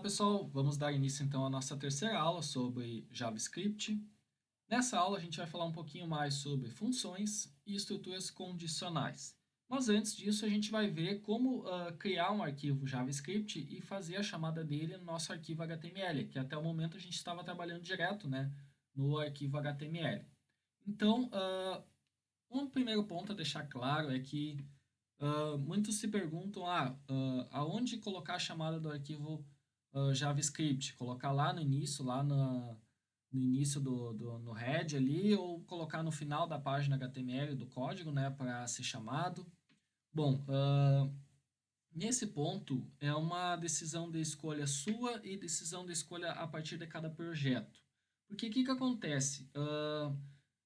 Pessoal, vamos dar início então à nossa terceira aula sobre JavaScript. Nessa aula a gente vai falar um pouquinho mais sobre funções e estruturas condicionais. Mas antes disso a gente vai ver como criar um arquivo JavaScript e fazer a chamada dele no nosso arquivo HTML, que até o momento a gente estava trabalhando direto, no arquivo HTML. Então, um primeiro ponto a deixar claro é que muitos se perguntam aonde colocar a chamada do arquivo JavaScript, colocar lá no início, no início no head ali, ou colocar no final da página HTML do código, para ser chamado. Bom, nesse ponto é uma decisão de escolha sua e decisão de escolha a partir de cada projeto. Porque o que acontece?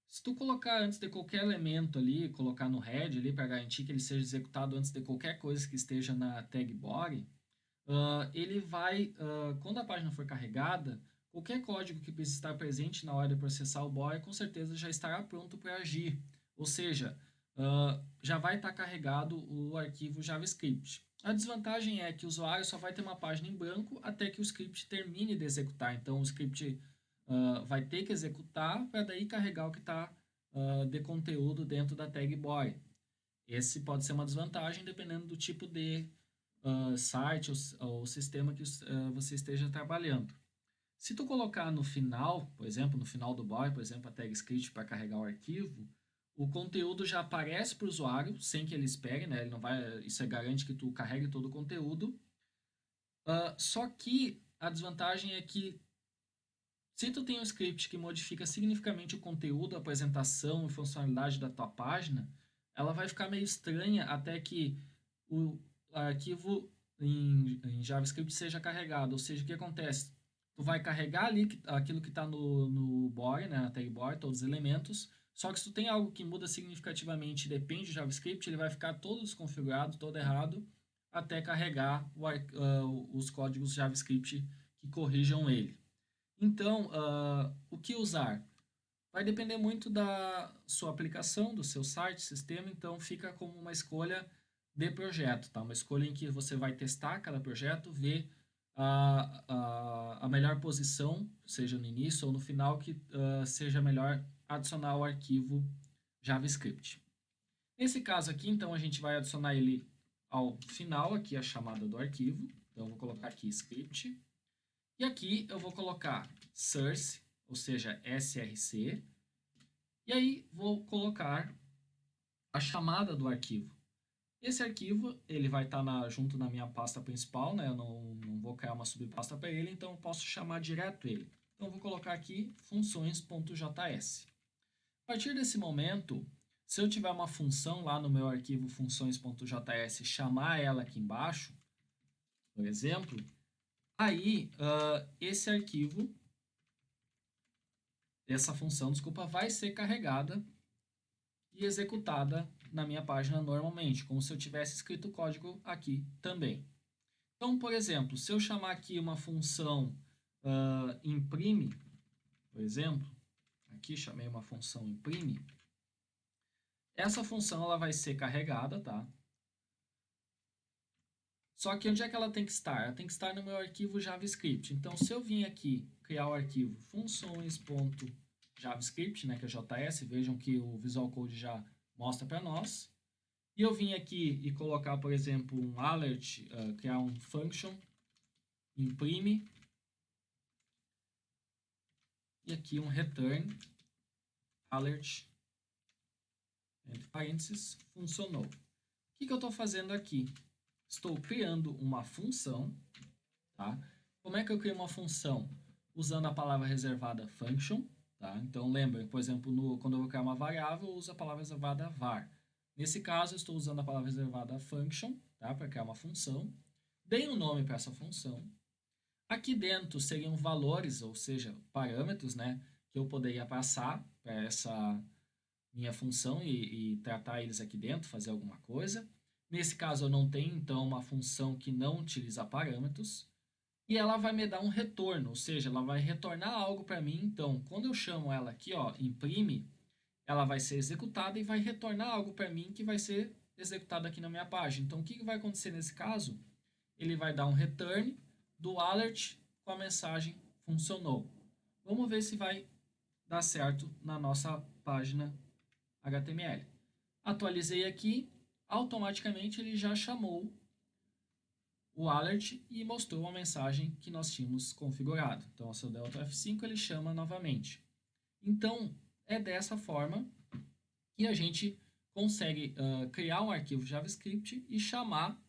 Se tu colocar antes de qualquer elemento ali, colocar no head ali para garantir que ele seja executado antes de qualquer coisa que esteja na tag body, ele vai, quando a página for carregada, qualquer código que precisa estar presente na hora de processar o body, com certeza já estará pronto para agir. Ou seja, já vai estar carregado o arquivo JavaScript. A desvantagem é que o usuário só vai ter uma página em branco até que o script termine de executar. Então, o script vai ter que executar para daí carregar o que está de conteúdo dentro da tag body. Esse pode ser uma desvantagem dependendo do tipo de site ou sistema que você esteja trabalhando. Se tu colocar no final, por exemplo, no final do body, por exemplo, a tag script para carregar o arquivo, o conteúdo já aparece para o usuário sem que ele espere, Ele não vai, isso garante que tu carregue todo o conteúdo. Só que a desvantagem é que se tu tem um script que modifica significativamente o conteúdo, a apresentação e funcionalidade da tua página, ela vai ficar meio estranha até que o arquivo em JavaScript seja carregado. Ou seja, o que acontece? Tu vai carregar ali aquilo que está no body, na tag body, todos os elementos, só que se tu tem algo que muda significativamente e depende do JavaScript, ele vai ficar todo desconfigurado, todo errado, até carregar os códigos JavaScript que corrijam ele. Então, o que usar? Vai depender muito da sua aplicação, do seu site, sistema, então fica como uma escolha de projeto, tá? Uma escolha em que você vai testar cada projeto, ver a melhor posição, seja no início ou no final, que seja melhor adicionar o arquivo JavaScript. Nesse caso aqui, então, a gente vai adicionar ele ao final, aqui a chamada do arquivo. Então, eu vou colocar aqui script. E aqui eu vou colocar source, ou seja, src, e aí vou colocar a chamada do arquivo. Esse arquivo ele vai estar junto na minha pasta principal, Eu não vou criar uma subpasta para ele, então eu posso chamar direto ele. Então eu vou colocar aqui funções.js. A partir desse momento, se eu tiver uma função lá no meu arquivo funções.js, chamar ela aqui embaixo, por exemplo, aí, esse arquivo, essa função, desculpa, vai ser carregada e executada na minha página normalmente, como se eu tivesse escrito o código aqui também. Então, por exemplo, se eu chamar aqui uma função imprime, por exemplo, aqui chamei uma função imprime, essa função ela vai ser carregada, tá? Só que onde é que ela tem que estar? Ela tem que estar no meu arquivo JavaScript. Então, se eu vim aqui criar o arquivo funções.javascript, que é JS, vejam que o Visual Code já mostra para nós. E eu vim aqui e colocar, por exemplo, um alert, criar um function, imprime, e aqui um return, alert, entre parênteses, funcionou. O que eu estou fazendo aqui? Estou criando uma função, tá? Como é que eu crio uma função? Usando a palavra reservada function, tá? Então, lembra, por exemplo, quando eu vou criar uma variável, eu uso a palavra reservada var. Nesse caso, eu estou usando a palavra reservada function, tá? Para criar uma função. Dei um nome para essa função. Aqui dentro seriam valores, ou seja, parâmetros, que eu poderia passar para essa minha função e tratar eles aqui dentro, fazer alguma coisa. Nesse caso, eu não tenho, então, uma função que não utiliza parâmetros. E ela vai me dar um retorno, ou seja, ela vai retornar algo para mim. Então, quando eu chamo ela aqui, imprime, ela vai ser executada e vai retornar algo para mim que vai ser executado aqui na minha página. Então, o que vai acontecer nesse caso? Ele vai dar um return do alert com a mensagem funcionou. Vamos ver se vai dar certo na nossa página HTML. Atualizei aqui, automaticamente ele já chamou o alert e mostrou a mensagem que nós tínhamos configurado. Então, se eu der Ctrl F5, ele chama novamente. Então, é dessa forma que a gente consegue criar um arquivo JavaScript e chamar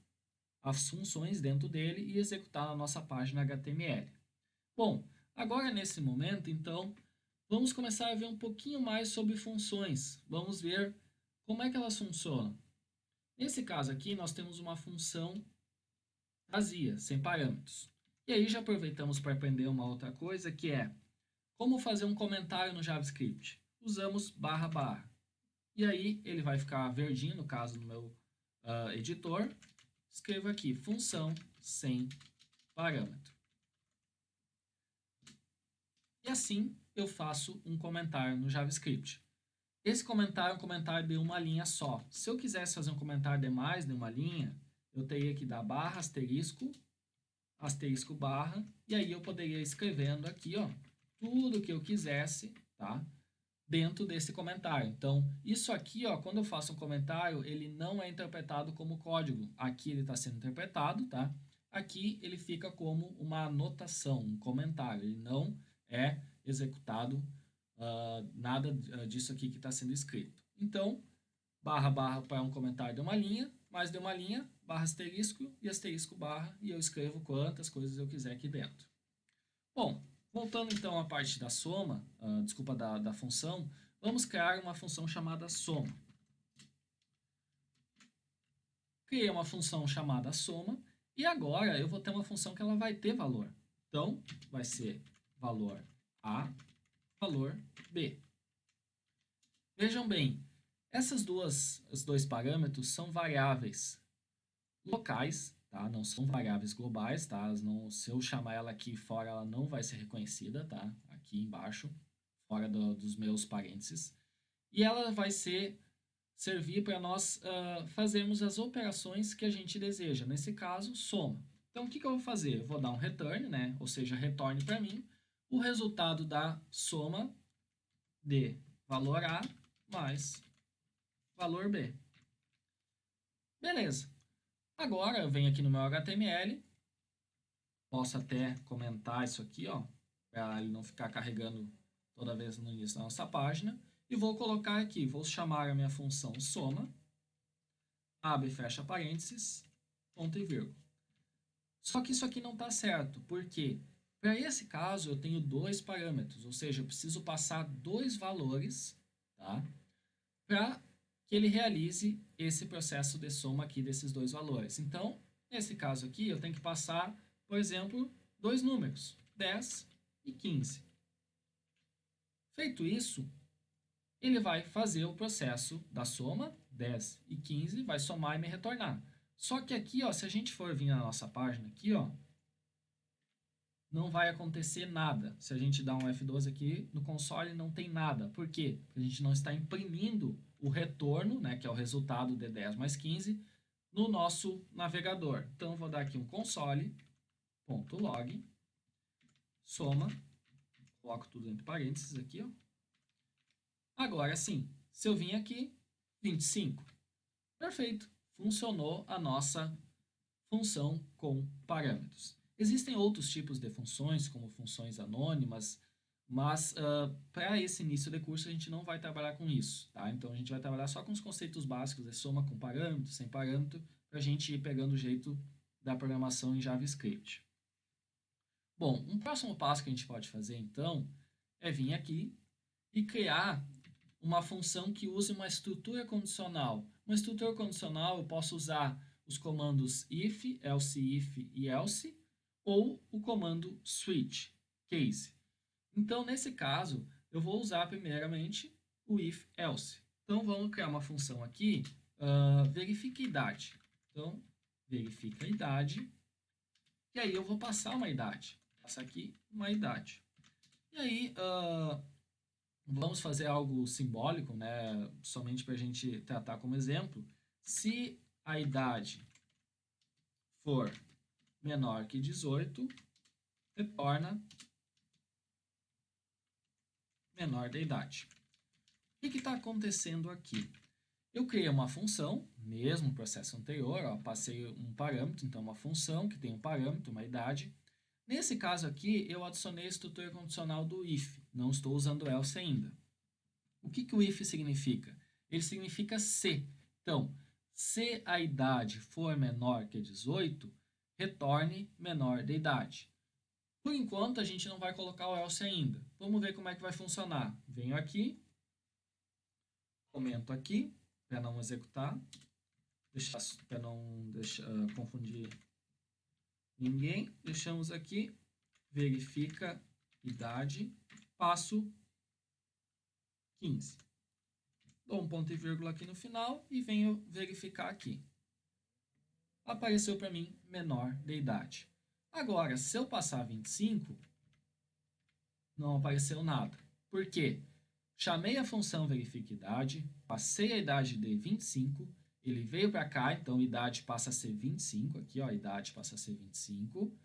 as funções dentro dele e executar na nossa página HTML. Bom, agora nesse momento, então, vamos começar a ver um pouquinho mais sobre funções. Vamos ver como é que elas funcionam. Nesse caso aqui, nós temos uma função vazia, sem parâmetros. E aí já aproveitamos para aprender uma outra coisa, que é como fazer um comentário no JavaScript. Usamos barra barra. E aí ele vai ficar verdinho, no caso no meu editor. Escrevo aqui, função sem parâmetro. E assim eu faço um comentário no JavaScript. Esse comentário é um comentário de uma linha só. Se eu quisesse fazer um comentário de mais de uma linha, eu teria que dar barra, asterisco, asterisco, barra, e aí eu poderia ir escrevendo aqui, ó, tudo que eu quisesse, tá? Dentro desse comentário. Então, isso aqui, ó, quando eu faço um comentário, ele não é interpretado como código. Aqui ele está sendo interpretado, tá? Aqui ele fica como uma anotação, um comentário. Ele não é executado nada disso aqui que está sendo escrito. Então, barra, barra para um comentário de uma linha, mais de uma linha, barra asterisco e asterisco barra, e eu escrevo quantas coisas eu quiser aqui dentro. Bom, voltando então à parte da soma, desculpa, da função, vamos criar uma função chamada soma. Criei uma função chamada soma, e agora eu vou ter uma função que ela vai ter valor. Então, vai ser valor A, valor B. Vejam bem, os dois parâmetros são variáveis locais, tá? Não são variáveis globais, tá? Se eu chamar ela aqui fora, ela não vai ser reconhecida, tá? Aqui embaixo, fora dos meus parênteses. E ela vai servir para nós fazermos as operações que a gente deseja. Nesse caso, soma. Então, o que eu vou fazer? Eu vou dar um return, né? Ou seja, retorne para mim o resultado da soma de valor A mais valor B. Beleza. Agora eu venho aqui no meu HTML, posso até comentar isso aqui, ó, para ele não ficar carregando toda vez no início da nossa página, e vou colocar aqui, vou chamar a minha função soma, abre e fecha parênteses, ponto e vírgula. Só que isso aqui não está certo, porque para esse caso eu tenho dois parâmetros, ou seja, eu preciso passar dois valores, tá, para que ele realize esse processo de soma aqui desses dois valores. Então, nesse caso aqui, eu tenho que passar, por exemplo, dois números, 10 e 15. Feito isso, ele vai fazer o processo da soma, 10 e 15, vai somar e me retornar. Só que aqui, ó, se a gente for vir na nossa página aqui, ó, não vai acontecer nada. Se a gente dá um F12 aqui, no console não tem nada. Por quê? Porque a gente não está imprimindo o retorno, né, que é o resultado de 10 mais 15, no nosso navegador. Então, eu vou dar aqui um console.log, soma, coloco tudo entre parênteses aqui, ó. Agora sim, se eu vim aqui, 25. Perfeito, funcionou a nossa função com parâmetros. Existem outros tipos de funções, como funções anônimas, mas para esse início de curso a gente não vai trabalhar com isso, tá? Então a gente vai trabalhar só com os conceitos básicos de soma com parâmetro, sem parâmetro, para a gente ir pegando o jeito da programação em JavaScript. Bom, um próximo passo que a gente pode fazer então é vir aqui e criar uma função que use uma estrutura condicional. Uma estrutura condicional eu posso usar os comandos if, else if e else, ou o comando switch, case. Então, nesse caso, eu vou usar primeiramente o if else. Então, vamos criar uma função aqui, verifica idade. Então, verifica a idade, e aí eu vou passar uma idade. Passar aqui uma idade. E aí, vamos fazer algo simbólico, né? Somente para a gente tratar como exemplo. Se a idade for menor que 18, retorna menor da idade. O que está acontecendo aqui? Eu criei uma função, mesmo processo anterior, ó, passei um parâmetro, então uma função que tem um parâmetro, uma idade. Nesse caso aqui, eu adicionei a estrutura condicional do if, não estou usando o else ainda. O que o if significa? Ele significa se. Então, se a idade for menor que 18, retorne menor da idade. Por enquanto, a gente não vai colocar o else ainda. Vamos ver como é que vai funcionar. Venho aqui, comento aqui, para não executar, para não confundir ninguém. Deixamos aqui, verifica idade, passo 15. Dou um ponto e vírgula aqui no final e venho verificar aqui. Apareceu para mim menor de idade. Agora, se eu passar 25, não apareceu nada. Por quê? Chamei a função verifica idade, passei a idade de 25, ele veio para cá, então idade passa a ser 25, aqui ó, idade passa a ser 25.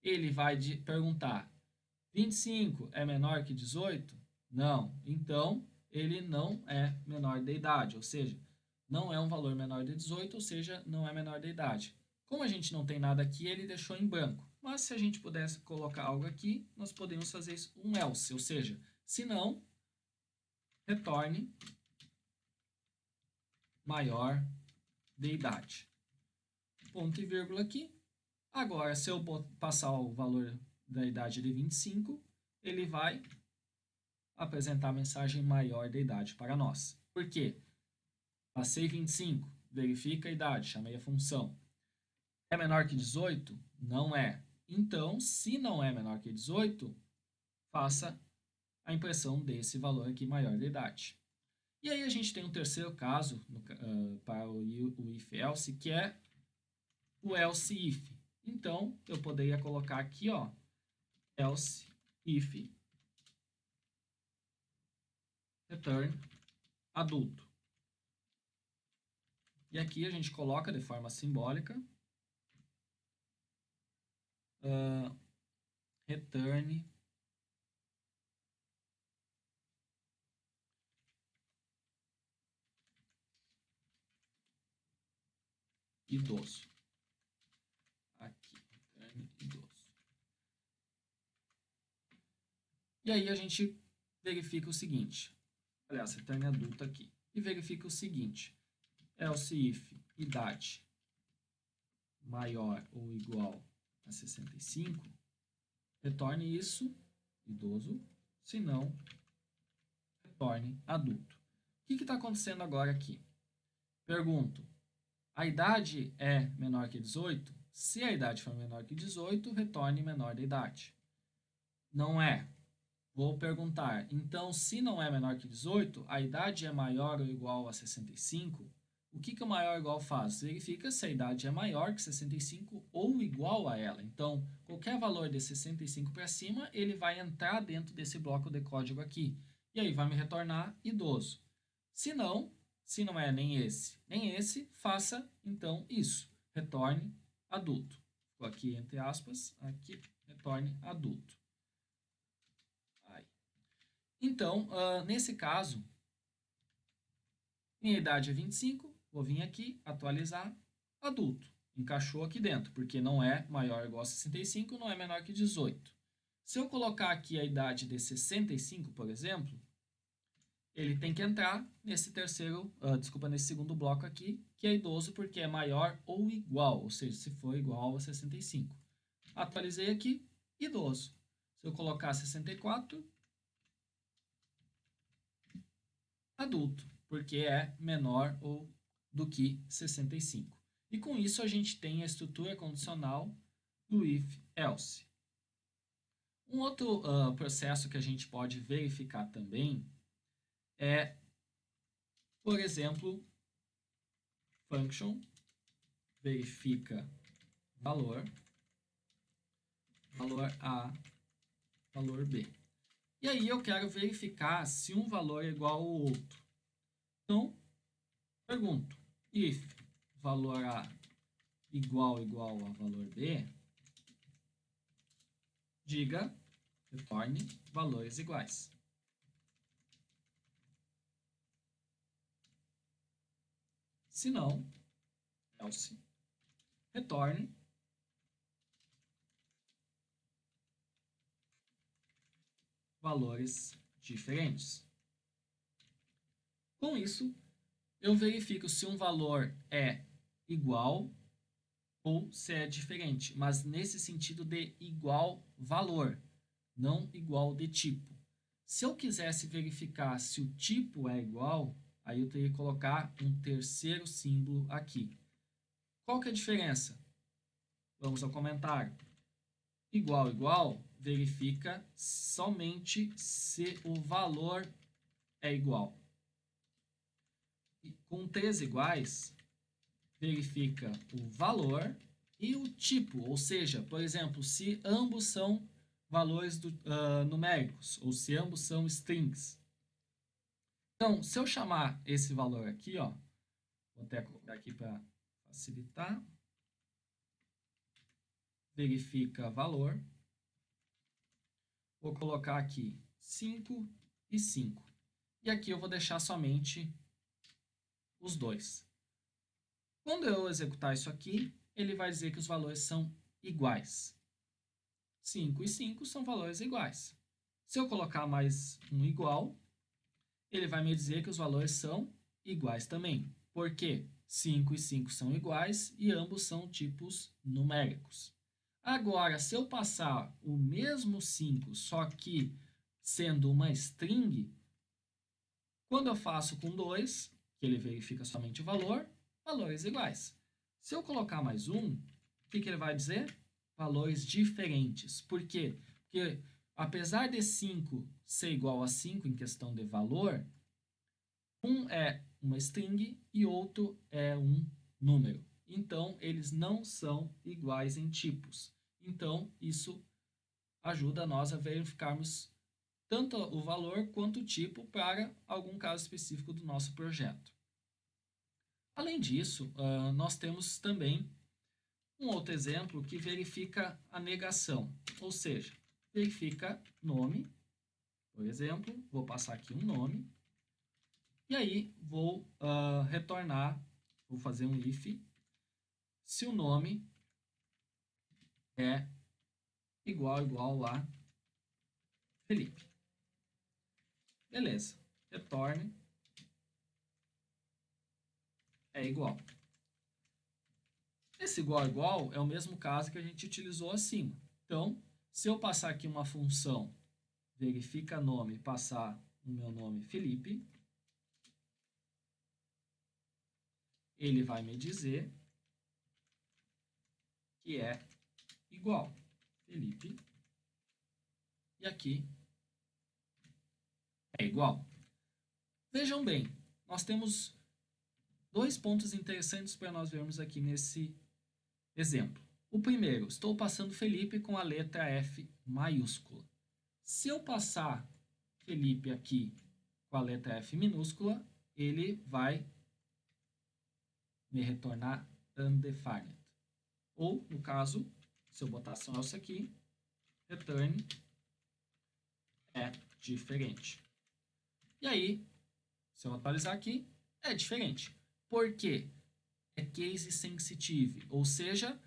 Ele vai perguntar, 25 é menor que 18? Não, então ele não é menor de idade, ou seja, não é um valor menor de 18, ou seja, não é menor de idade. Como a gente não tem nada aqui, ele deixou em branco. Mas se a gente pudesse colocar algo aqui, nós podemos fazer um else, ou seja, se não, retorne maior de idade. Ponto e vírgula aqui. Agora, se eu passar o valor da idade de 25, ele vai apresentar a mensagem maior de idade para nós. Por quê? Passei 25, verifica a idade, chamei a função. É menor que 18? Não é. Então, se não é menor que 18, faça a impressão desse valor aqui maior de idade. E aí a gente tem um terceiro caso para o if-else, que é o else if. Então, eu poderia colocar aqui, ó, else if return adulto. E aqui a gente coloca de forma simbólica return idoso. Aqui, return idoso. E aí a gente verifica o seguinte, aliás, return adulto aqui, e verifica o seguinte, else if idade maior ou igual a 65, retorne isso, idoso, se não, retorne adulto. O que está acontecendo agora aqui? Pergunto, a idade é menor que 18? Se a idade for menor que 18, retorne menor da idade. Não é. Vou perguntar, então, se não é menor que 18, a idade é maior ou igual a 65? O que o maior ou igual faz? Verifica se a idade é maior que 65 ou igual a ela. Então, qualquer valor de 65 para cima, ele vai entrar dentro desse bloco de código aqui. E aí vai me retornar idoso. Se não é nem esse, faça então isso. Retorne adulto. Ficou aqui entre aspas, aqui, retorne adulto. Então, nesse caso, minha idade é 25, vou vir aqui, atualizar, adulto. Encaixou aqui dentro, porque não é maior ou igual a 65, não é menor que 18. Se eu colocar aqui a idade de 65, por exemplo, ele tem que entrar nesse nesse segundo bloco aqui, que é idoso, porque é maior ou igual, ou seja, se for igual a 65. Atualizei aqui, idoso. Se eu colocar 64, adulto, porque é menor ou do que 65. E com isso a gente tem a estrutura condicional do if-else. Um outro processo que a gente pode verificar também é, por exemplo, function verifica valor A, valor B. E aí eu quero verificar se um valor é igual ao outro. Então, pergunto, if valor A igual a valor B, diga, retorne valores iguais. Se não, else, retorne valores diferentes. Com isso, eu verifico se um valor é igual ou se é diferente, mas nesse sentido de igual valor, não igual de tipo. Se eu quisesse verificar se o tipo é igual, aí eu teria que colocar um terceiro símbolo aqui. Qual que é a diferença? Vamos ao comentário. Igual, igual, verifica somente se o valor é igual. E com 3 iguais, verifica o valor e o tipo, ou seja, por exemplo, se ambos são valores numéricos, ou se ambos são strings. Então, se eu chamar esse valor aqui, ó, vou até colocar aqui para facilitar, verifica valor, vou colocar aqui 5 e 5. E aqui eu vou deixar somente os dois. Quando eu executar isso aqui, ele vai dizer que os valores são iguais. 5 e 5 são valores iguais. Se eu colocar mais um igual, ele vai me dizer que os valores são iguais também. Por quê? 5 e 5 são iguais e ambos são tipos numéricos. Agora, se eu passar o mesmo 5, só que sendo uma string, quando eu faço com 2, que ele verifica somente o valor, valores iguais. Se eu colocar mais um, o que ele vai dizer? Valores diferentes. Por quê? Porque apesar de 5 ser igual a 5 em questão de valor, um é uma string e outro é um número. Então, eles não são iguais em tipos. Então, isso ajuda nós a verificarmos tanto o valor quanto o tipo para algum caso específico do nosso projeto. Além disso, nós temos também um outro exemplo que verifica a negação, ou seja, verifica nome, por exemplo, vou passar aqui um nome, e aí vou retornar, vou fazer um if, se o nome é igual a Felipe. Beleza, retorne é igual. Esse igual é o mesmo caso que a gente utilizou acima. Então, se eu passar aqui uma função verifica nome e passar o meu nome Felipe, ele vai me dizer que é igual Felipe e aqui é igual. Vejam bem, nós temos dois pontos interessantes para nós vermos aqui nesse exemplo. O primeiro, estou passando Felipe com a letra F maiúscula. Se eu passar Felipe aqui com a letra F minúscula, ele vai me retornar undefined. Ou, no caso, se eu botar só else aqui, return é diferente. E aí, se eu atualizar aqui, é diferente. Por quê? É case sensitive, ou seja,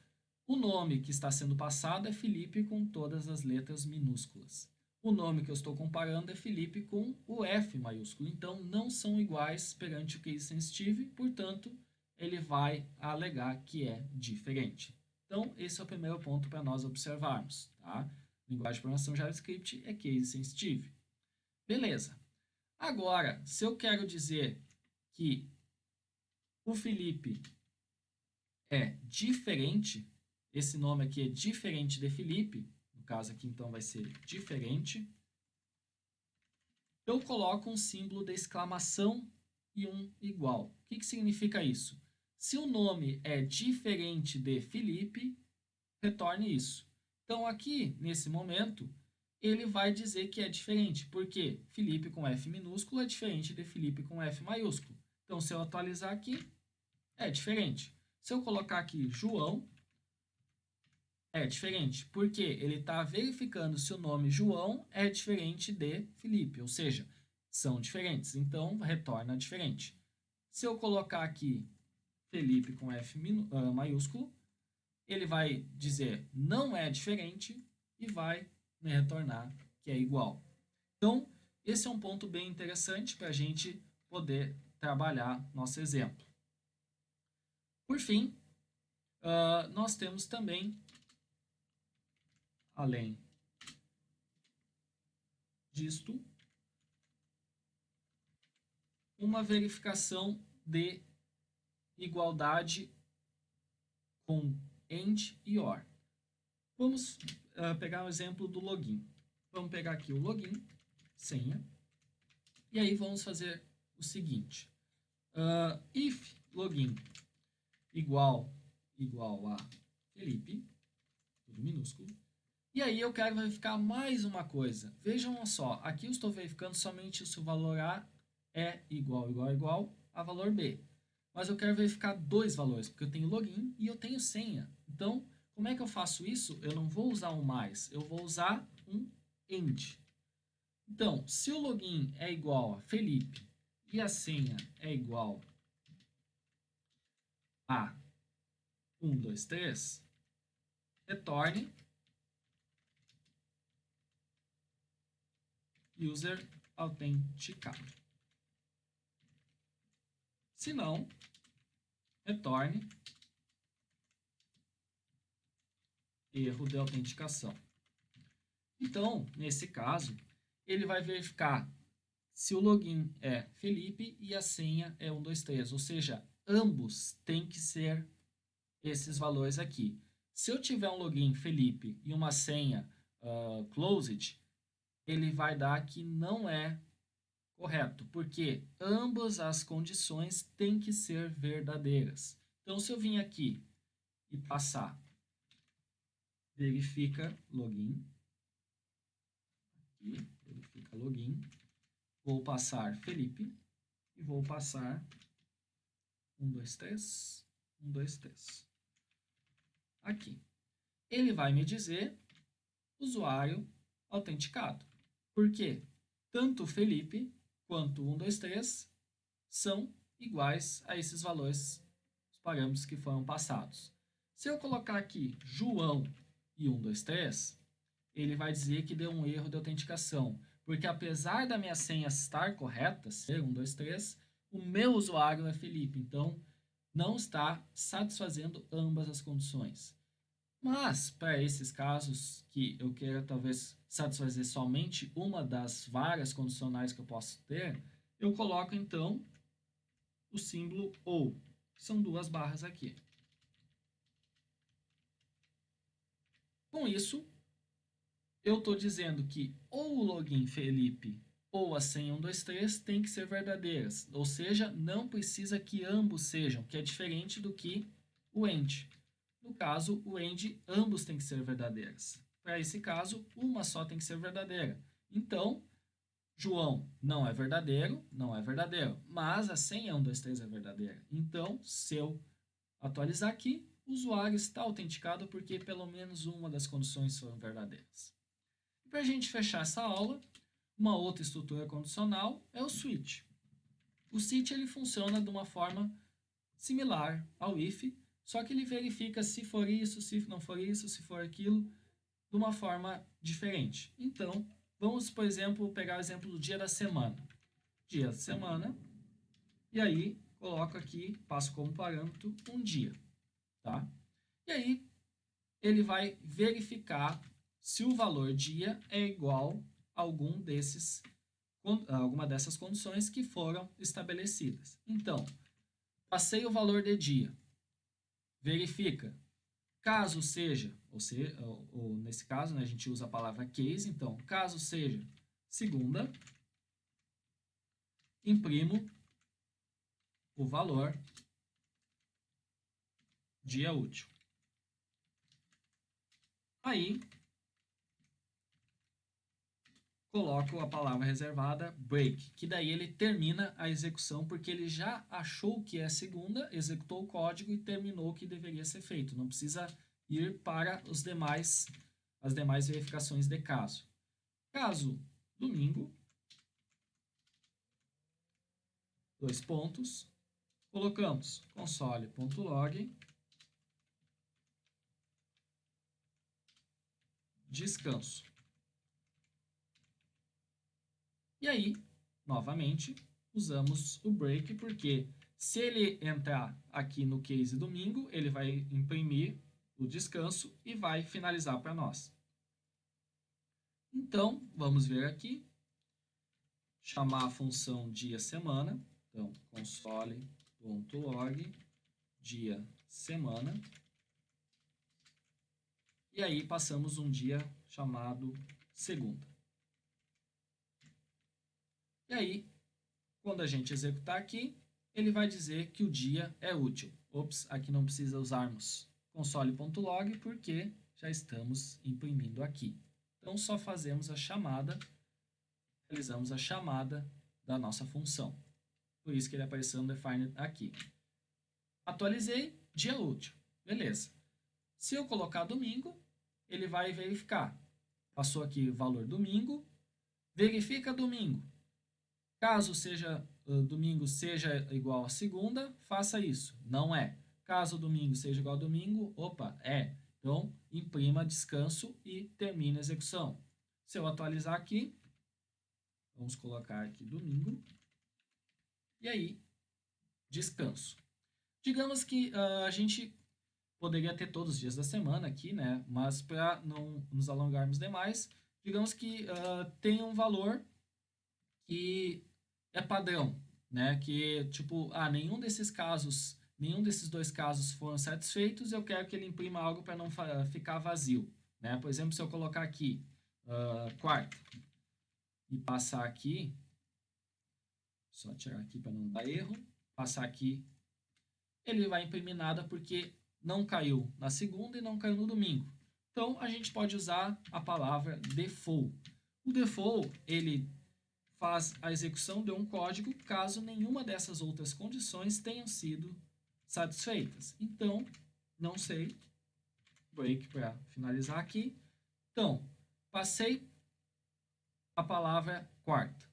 o nome que está sendo passado é Felipe com todas as letras minúsculas. O nome que eu estou comparando é Felipe com o F maiúsculo. Então, não são iguais perante o case sensitive, portanto, ele vai alegar que é diferente. Então, esse é o primeiro ponto para nós observarmos. Tá? Linguagem de programação JavaScript é case sensitive. Beleza. Agora, se eu quero dizer que o Felipe é diferente, esse nome aqui é diferente de Felipe, no caso aqui então vai ser diferente, eu coloco um símbolo de exclamação e um igual. O que significa isso? Se o nome é diferente de Felipe, retorne isso. Então aqui, nesse momento, ele vai dizer que é diferente, porque Felipe com F minúsculo é diferente de Felipe com F maiúsculo. Então, se eu atualizar aqui, é diferente. Se eu colocar aqui João, É diferente, porque ele está verificando se o nome João é diferente de Felipe, ou seja, são diferentes, então retorna diferente. Se eu colocar aqui Felipe com maiúsculo, ele vai dizer não é diferente e vai me retornar que é igual. Então, esse é um ponto bem interessante para a gente poder trabalhar nosso exemplo. Por fim, nós temos também, além disto, uma verificação de igualdade com AND e OR. Vamos pegar o exemplo do login. Vamos pegar aqui o login, senha, e aí vamos fazer o seguinte. If login igual a Felipe, tudo minúsculo, e aí eu quero verificar mais uma coisa. Vejam só, aqui eu estou verificando somente se o valor A é igual a valor B. Mas eu quero verificar dois valores, porque eu tenho login e eu tenho senha. Então, como é que eu faço isso? Eu não vou usar um mais, eu vou usar um AND. Então, se o login é igual a Felipe e a senha é igual a 1, 2, 3, retorne user autenticado. Se não, retorne erro de autenticação. Então, nesse caso, ele vai verificar se o login é Felipe e a senha é 1, 2, 3. Ou seja, ambos têm que ser esses valores aqui. Se eu tiver um login Felipe e uma senha closed, ele vai dar que não é correto, porque ambas as condições têm que ser verdadeiras. Então, se eu vim aqui e passar verifica login, aqui, verifica login, vou passar Felipe e vou passar 1, 2, 3, 1, 2, 3. Aqui. Ele vai me dizer usuário autenticado. Por quê? Tanto Felipe quanto 1, 2, 3 são iguais a esses valores, os parâmetros que foram passados. Se eu colocar aqui João e 1, 2, 3, ele vai dizer que deu um erro de autenticação, porque apesar da minha senha estar correta, ser 1, 2, 3, o meu usuário é Felipe, então não está satisfazendo ambas as condições. Mas, para esses casos que eu queira talvez satisfazer somente uma das várias condicionais que eu posso ter, eu coloco então o símbolo OU, que são duas barras aqui. Com isso, eu estou dizendo que ou o login Felipe ou a senha 123 tem que ser verdadeiras, ou seja, não precisa que ambos sejam, que é diferente do que o AND. No caso, o AND, ambos têm que ser verdadeiras. Para esse caso, uma só tem que ser verdadeira. Então, João não é verdadeiro, mas a senha 123 é verdadeira. Então, se eu atualizar aqui, o usuário está autenticado porque pelo menos uma das condições foram verdadeiras. Para a gente fechar essa aula, uma outra estrutura condicional é o switch. O switch ele funciona de uma forma similar ao if, só que ele verifica se for isso, se não for isso, se for aquilo, de uma forma diferente. Então, vamos, por exemplo, pegar o exemplo do dia da semana. Dia da semana, e aí coloco aqui, passo como parâmetro um dia. Tá? E aí, ele vai verificar se o valor dia é igual a alguma dessas condições que foram estabelecidas. Então, passei o valor de dia. Verifica. Caso seja, ou nesse caso, né, a gente usa a palavra case, então, caso seja segunda, imprimo o valor dia útil. Aí, coloco a palavra reservada break, que daí ele termina a execução porque ele já achou que é segunda, executou o código e terminou o que deveria ser feito. Não precisa ir para as demais verificações de caso. Caso domingo, dois pontos, colocamos console.log descanso. E aí, novamente, usamos o break, porque se ele entrar aqui no case domingo, ele vai imprimir o descanso e vai finalizar para nós. Então, vamos ver aqui, chamar a função dia-semana, então, console.log dia-semana, e aí passamos um dia chamado segunda. E aí, quando a gente executar aqui, ele vai dizer que o dia é útil. Ops, aqui não precisa usarmos console.log porque já estamos imprimindo aqui. Então, só fazemos a chamada, realizamos a chamada da nossa função. Por isso que ele apareceu no define aqui. Atualizei, dia útil. Beleza. Se eu colocar domingo, ele vai verificar. Passou aqui o valor domingo, verifica domingo. Caso domingo seja igual a segunda, faça isso. Não é. Caso domingo seja igual a domingo, opa, é. Então, imprima descanso e termine a execução. Se eu atualizar aqui, vamos colocar aqui domingo. E aí, descanso. Digamos que a gente poderia ter todos os dias da semana aqui, né? Mas para não nos alongarmos demais, digamos que tem um valor que é padrão, né? Que tipo, nenhum desses dois casos foram satisfeitos, eu quero que ele imprima algo para não ficar vazio, né? Por exemplo, se eu colocar aqui quarta e passar aqui, só tirar aqui para não dar erro, passar aqui, ele vai imprimir nada porque não caiu na segunda e não caiu no domingo. Então, a gente pode usar a palavra default. O default, ele faz a execução de um código caso nenhuma dessas outras condições tenham sido satisfeitas. Então, não sei, break para finalizar aqui. Então, passei a palavra quarta.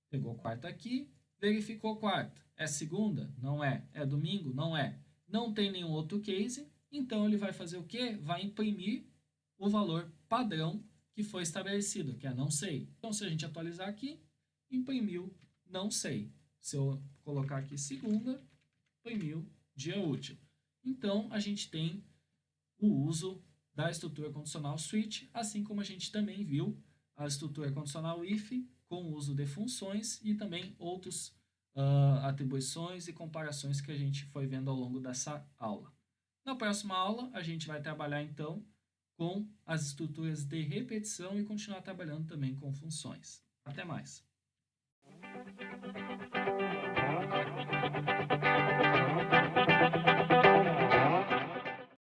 Pegou quarta aqui, verificou quarta. É segunda? Não é. É domingo? Não é. Não tem nenhum outro case, então ele vai fazer o quê? Vai imprimir o valor padrão que foi estabelecido, que é não sei. Então, se a gente atualizar aqui, imprimiu não sei. Se eu colocar aqui segunda, imprimiu dia útil. Então, a gente tem o uso da estrutura condicional switch, assim como a gente também viu a estrutura condicional if com o uso de funções e também outras atribuições e comparações que a gente foi vendo ao longo dessa aula. Na próxima aula, a gente vai trabalhar então com as estruturas de repetição e continuar trabalhando também com funções. Até mais!